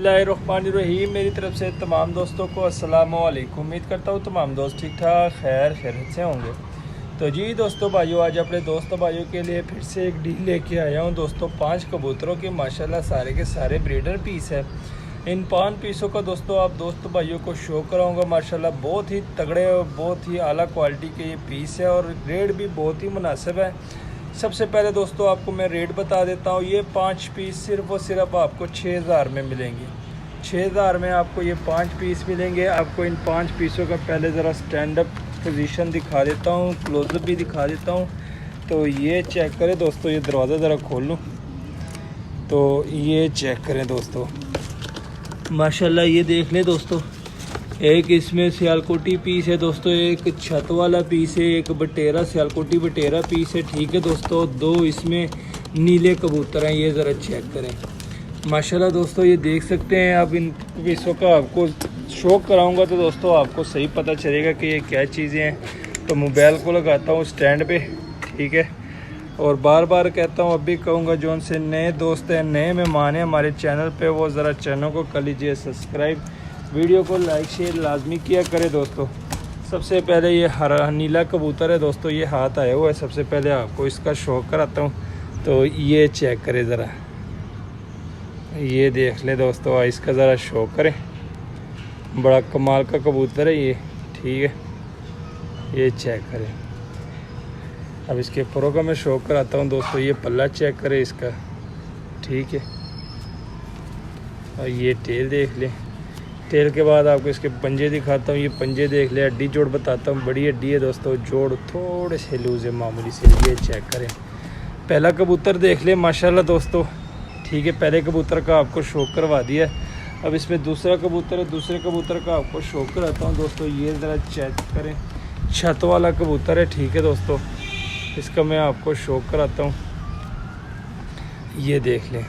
बिस्मिल्लाहिर्रहमानिर्रहीम। मेरी तरफ से तमाम दोस्तों को अस्सलाम वालेकुम। उम्मीद करता हूँ तमाम दोस्त ठीक ठाक खैरियत से होंगे। तो जी दोस्तों भाइयों, आज अपने दोस्तों भाइयों के लिए फिर से एक डील लेके आया हूँ दोस्तों। 5 कबूतरों के माशाल्लाह सारे के सारे ब्रीडर पीस है। इन 5 पीसों का दोस्तों आप दोस्तों भाइयों को शो कराऊंगा। माशाल्लाह बहुत ही तगड़े और बहुत ही आला क्वालिटी के ये पीस है और रेट भी बहुत ही मुनासिब है। सबसे पहले दोस्तों आपको मैं रेट बता देता हूँ। ये 5 पीस सिर्फ और सिर्फ आपको 6000 में मिलेंगे। 6000 में आपको ये 5 पीस मिलेंगे। आपको इन 5 पीसों का पहले ज़रा स्टैंड अप पोजीशन दिखा देता हूँ, क्लोजअप भी दिखा देता हूँ। तो ये चेक करें दोस्तों, ये दरवाज़ा ज़रा खोल लूँ तो ये चेक करें दोस्तों, माशाल्लाह ये देख लें दोस्तों। एक इसमें सियालकोटी पीस है दोस्तों, एक छत वाला पीस है, एक बटेरा सियालकोटी बटेरा पीस है, ठीक है दोस्तों। 2 इसमें नीले कबूतर हैं, ये ज़रा चेक करें माशाल्लाह दोस्तों। ये देख सकते हैं। अब इन पीसों का आपको शो कराऊंगा तो दोस्तों आपको सही पता चलेगा कि ये क्या चीज़ें हैं। तो मोबाइल को लगाता हूँ स्टैंड पे, ठीक है। और बार बार कहता हूँ, अब भी कहूँगा, जो उनसे नए दोस्त हैं, नए मेहमान हैं हमारे चैनल पे, वो ज़रा चैनल को कर लीजिए सब्सक्राइब, वीडियो को लाइक शेयर लाजमी किया करें दोस्तों। सबसे पहले ये हरा नीला कबूतर है दोस्तों, ये हाथ आया हुआ है। सबसे पहले आपको इसका शौक कराता हूँ। तो ये चेक करें ज़रा, ये देख ले दोस्तों, इसका ज़रा शौक करें। बड़ा कमाल का कबूतर है ये, ठीक है। ये चेक करें। अब इसके परों का मैं शौक कराता हूँ दोस्तों। ये पल्ला चेक करें इसका, ठीक है। और ये टेल देख लें। टेल के बाद आपको इसके पंजे दिखाता हूँ। ये पंजे देख ले। हड्डी जोड़ बताता हूँ, बड़ी हड्डी है दोस्तों। जोड़ थोड़े से लूज है मामूली से। ये चेक करें। पहला कबूतर देख ले माशाल्लाह दोस्तों, ठीक है। पहले कबूतर का आपको शौक करवा दिया। अब इसमें दूसरा कबूतर है, दूसरे कबूतर का आपको शौक कराता हूँ दोस्तों। ये ज़रा चेक करें, छत वाला कबूतर है, ठीक है दोस्तों। इसका मैं आपको शौक कराता हूँ। ये देख लें,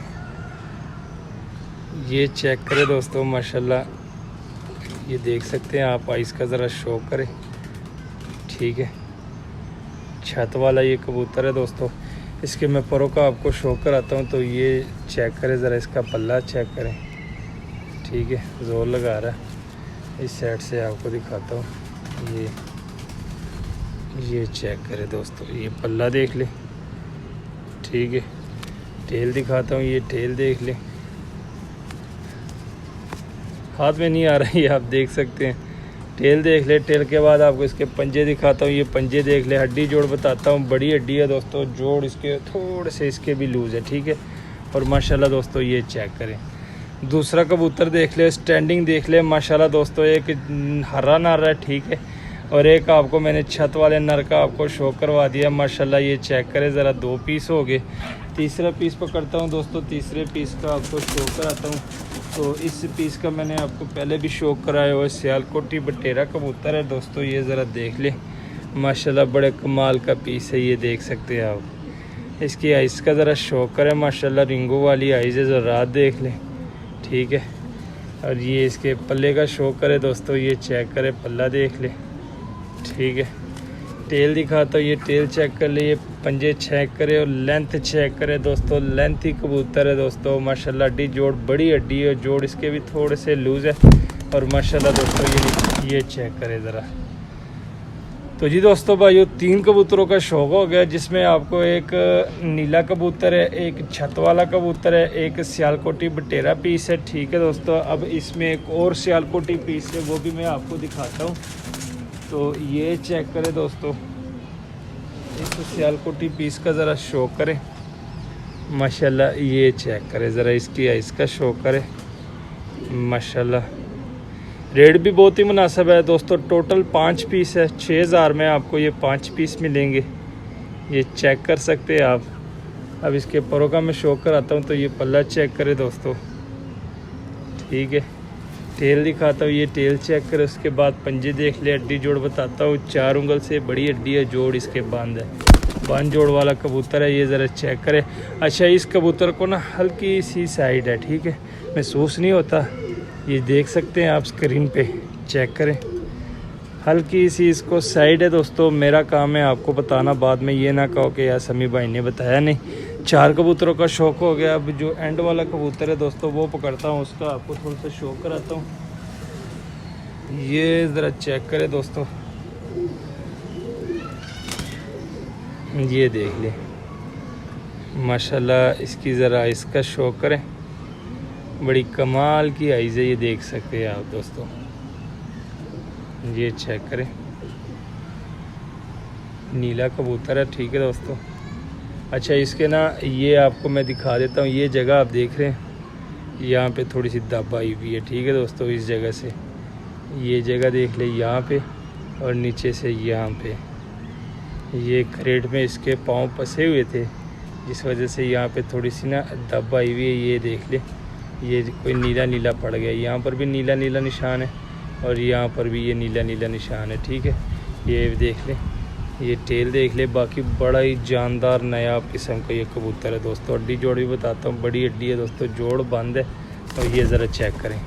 ये चेक करें दोस्तों माशाल्लाह। ये देख सकते हैं आप, इसका ज़रा शौक करें, ठीक है। छत वाला ये कबूतर है दोस्तों। इसके मैं परों का आपको शौक कराता हूँ। तो ये चेक करें ज़रा, इसका पल्ला चेक करें, ठीक है। जोर लगा रहा है। इस साइड से आपको दिखाता हूँ। ये चेक करें दोस्तों, ये पल्ला देख ले, ठीक है। टेल दिखाता हूँ। ये टेल देख ले, हाथ में नहीं आ रहा है, ये आप देख सकते हैं। टेल देख ले। टेल के बाद आपको इसके पंजे दिखाता हूँ। ये पंजे देख ले। हड्डी जोड़ बताता हूँ, बड़ी हड्डी है दोस्तों। जोड़ इसके थोड़े से इसके भी लूज़ है, ठीक है। और माशाल्लाह दोस्तों ये चेक करें। दूसरा कबूतर देख ले, स्टैंडिंग देख ले माशाल्लाह दोस्तों। एक हरा नर है, ठीक है। और एक आपको मैंने छत वाले नर का आपको शो करवा दिया माशाल्लाह। ये चेक करें ज़रा, 2 पीस हो गए। तीसरा पीस पकड़ता हूँ दोस्तों। तीसरे पीस का आपको शो कराता हूँ। तो इस पीस का मैंने आपको पहले भी शो कराया हुआ है। सियालकोटी बटेरा कबूतर है दोस्तों। ये ज़रा देख ले माशाल्लाह, बड़े कमाल का पीस है। ये देख सकते हैं आप। इसकी आइज़ का ज़रा शो करें माशाल्लाह। रिंगो वाली आइज़ है, ज़रा रात देख लें, ठीक है। और ये इसके पल्ले का शो करे दोस्तों। ये चेक करें, पल्ला देख ले, ठीक है। टेल दिखाता हूँ। ये टेल चेक कर ले। ये पंजे चेक करे और लेंथ चेक करे दोस्तों। लेंथ ही कबूतर है दोस्तों माशाल्लाह। हड्डी जोड़ बड़ी हड्डी है, जोड़ इसके भी थोड़े से लूज़ है। और माशाल्लाह दोस्तों ये चेक करे ज़रा। तो जी दोस्तों भाइयों, 3 कबूतरों का शौक हो गया, जिसमें आपको एक नीला कबूतर है, एक छत वाला कबूतर है, एक सियालकोटी बटेरा पीस है, ठीक है दोस्तों। अब इसमें एक और सियालकोटी पीस है, वो भी मैं आपको दिखाता हूँ। तो ये चेक करें दोस्तों, इस सियालकोटी पीस का ज़रा शो करें माशाल्लाह। ये चेक करें ज़रा, इसका शो करें माशाल्लाह। रेट भी बहुत ही मुनासिब है दोस्तों। टोटल 5 पीस है, 6000 में आपको ये 5 पीस मिलेंगे। ये चेक कर सकते हैं आप। अब इसके परों का मैं शो कराता हूँ। तो ये पल्ला चेक करें दोस्तों, ठीक है। टेल दिखाता हूँ। ये टेल चेक करें। उसके बाद पंजे देख ले। हड्डी जोड़ बताता हूँ। 4 उंगल से बड़ी हड्डी है, जोड़ इसके बांध है, बांध जोड़ वाला कबूतर है। ये ज़रा चेक करें। अच्छा, इस कबूतर को ना हल्की सी साइड है, ठीक है, महसूस नहीं होता। ये देख सकते हैं आप स्क्रीन पे, चेक करें। हल्की सी इसको साइड है दोस्तों। मेरा काम है आपको बताना, बाद में ये ना कहो कि यार समी भाई ने बताया नहीं। 4 कबूतरों का शौक़ हो गया। अब जो एंड वाला कबूतर है दोस्तों वो पकड़ता हूँ, उसका आपको थोड़ा सा शौक़ कराता हूँ। ये ज़रा चेक करें दोस्तों, ये देख ले माशाल्लाह, इसकी ज़रा इसका शौक़ करें, बड़ी कमाल की आइज़ है, ये देख सकते हैं आप दोस्तों। ये चेक करें, नीला कबूतर है, ठीक है दोस्तों। अच्छा इसके ना ये आपको मैं दिखा देता हूँ, ये जगह आप देख रहे हैं, यहाँ पे थोड़ी सी दब आई हुई है, ठीक है दोस्तों। इस जगह से ये जगह देख ले, यहाँ पे और नीचे से यहाँ पे ये क्रेट में इसके पाँव फंसे हुए थे, जिस वजह से यहाँ पे थोड़ी सी ना दब आई हुई है। ये देख ले, ये कोई नीला नीला पड़ गया, यहाँ पर भी नीला नीला निशान है और यहाँ पर भी ये नीला नीला निशान है, ठीक है। ये देख ले, ये टेल देख ले, बाकी बड़ा ही जानदार नया किस्म का ये कबूतर है दोस्तों। हड्डी जोड़ भी बताता हूँ, बड़ी हड्डी है दोस्तों, जोड़ बंद है। और ये ज़रा चेक करें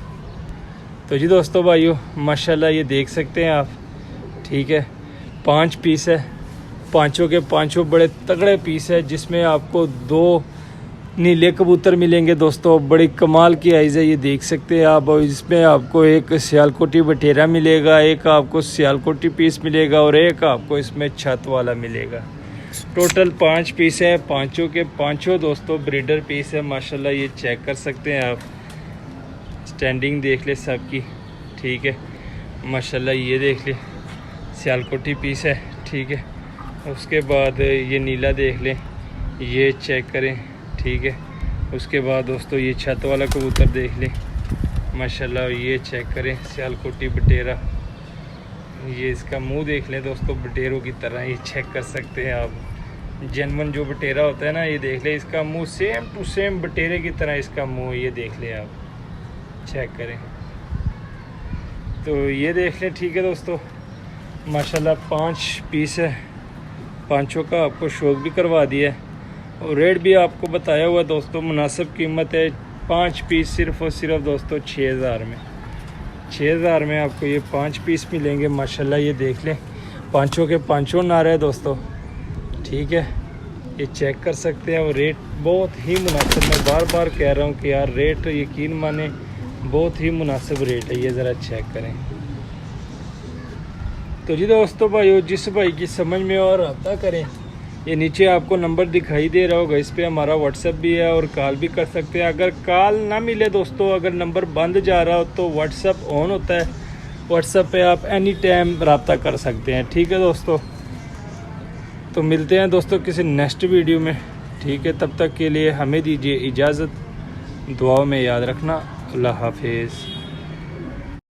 तो जी दोस्तों भाइयों, माशाल्लाह ये देख सकते हैं आप, ठीक है। 5 पीस है, पाँचों के पाँचों बड़े तगड़े पीस है, जिसमें आपको 2 नीले कबूतर मिलेंगे दोस्तों। बड़ी कमाल की आइज़ है, ये देख सकते हैं आप। और इसमें आपको एक सियालकोटी बटेरा मिलेगा, एक आपको सियालकोटी पीस मिलेगा और एक आपको इसमें छत वाला मिलेगा। टोटल 5 पीस है, पाँचों के पाँचों दोस्तों ब्रीडर पीस है माशाल्लाह। ये चेक कर सकते हैं आप, स्टैंडिंग देख ले सबकी, ठीक है माशाल्लाह। ये देख ले सियालकोटी पीस है, ठीक है। उसके बाद ये नीला देख लें, ये चेक करें, ठीक है। उसके बाद दोस्तों ये छत वाला कबूतर देख लें माशाल्लाह, ये चेक करें सियालकोटी बटेरा। ये इसका मुंह देख लें दोस्तों, बटेरों की तरह, ये चेक कर सकते हैं आप। जनमन जो बटेरा होता है ना, ये देख लें, इसका मुंह सेम टू सेम बटेरे की तरह इसका मुंह, ये देख लें आप, चेक करें। तो ये देख लें, ठीक है दोस्तों माशाल्लाह। 5 पीस है, पाँचों का आपको शौक़ भी करवा दिया है और रेट भी आपको बताया हुआ दोस्तों। मुनासिब कीमत है, 5 पीस सिर्फ़ और सिर्फ दोस्तों 6000 में। 6000 में आपको ये 5 पीस मिलेंगे माशाल्लाह। ये देख लें, पाँचों के पाँचों नारे हैं दोस्तों, ठीक है। ये चेक कर सकते हैं और रेट बहुत ही मुनासिब, मैं बार बार कह रहा हूँ कि यार रेट यकीन माने बहुत ही मुनासिब रेट है। ये ज़रा चेक करें तो जी दोस्तों भाइयों, जिस भाई की समझ में और रब्ता करें, ये नीचे आपको नंबर दिखाई दे रहा होगा, इस पे हमारा व्हाट्सएप भी है और कॉल भी कर सकते हैं। अगर कॉल ना मिले दोस्तों, अगर नंबर बंद जा रहा हो तो व्हाट्सएप ऑन होता है, व्हाट्सएप पे आप एनी टाइम रब्ता कर सकते हैं, ठीक है दोस्तों। तो मिलते हैं दोस्तों किसी नेक्स्ट वीडियो में, ठीक है। तब तक के लिए हमें दीजिए इजाज़त, दुआओं में याद रखना। अल्लाह हाफिज़।